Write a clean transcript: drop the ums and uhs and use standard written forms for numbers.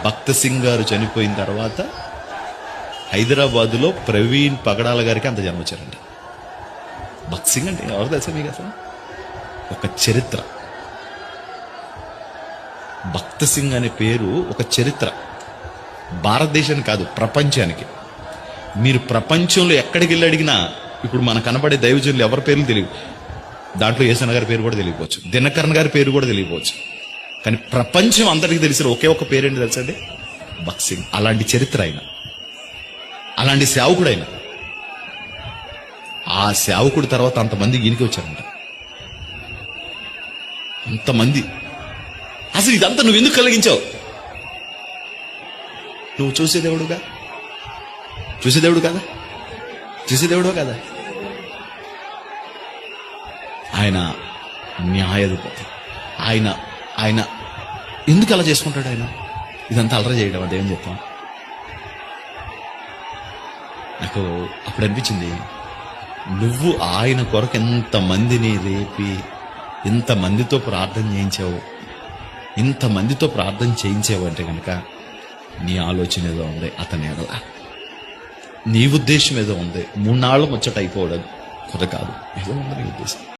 భక్త సింగ్ గారు చనిపోయిన తర్వాత హైదరాబాదులో ప్రవీణ్ పగడాల గారికి అంత జన్మ వచ్చారండి. భక్త్ సింగ్ అంటే ఎవరు తెలుసా మీకు? అసలు ఒక చరిత్ర. భక్త సింగ్ అనే పేరు ఒక చరిత్ర, భారతదేశానికి కాదు ప్రపంచానికి. మీరు ప్రపంచంలో ఎక్కడికి వెళ్ళి అడిగినా ఇప్పుడు మనకు కనబడే దైవజనులు ఎవరి పేర్లు తెలియదు. దాంట్లో యేసన్న గారి పేరు కూడా తెలియకపోవచ్చు, దినకరన్ గారి పేరు కూడా తెలియకపోవచ్చు. కానీ ప్రపంచం అందరికీ తెలిసిన ఒకే ఒక పేరేంటి తెలుసండి? భక్త్ సింగ్. అలాంటి చరిత్ర ఆయన, అలాంటి సేవకుడు ఆయన. ఆ సేవకుడు తర్వాత అంతమంది ఈయనకి వచ్చారంట, అంతమంది. అసలు ఇదంతా నువ్వు ఎందుకు కలిగించావు? నువ్వు చూసేదేవుడుగా, చూసేదేవుడు కదా, చూసేదేవుడు కదా. ఆయన న్యాయాధిపతి. ఆయన ఆయన ఎందుకు అలా చేసుకుంటాడు? ఆయన ఇదంతా అలరా చేయడం అదేమని చెప్తాం. నాకు అప్పుడు అనిపించింది, నువ్వు ఆయన కొరకు ఎంతమందిని రేపి ఇంతమందితో ప్రార్థన చేయించావు, ఇంతమందితో ప్రార్థన చేయించావు అంటే కనుక నీ ఆలోచన ఏదో ఉంది అతని ఎడల, నీ ఉద్దేశం ఏదో ఉంది. 3 నాళ్ళు ముచ్చట అయిపోవడం కొర కాదు, ఏదో ఉంది నీ ఉద్దేశం.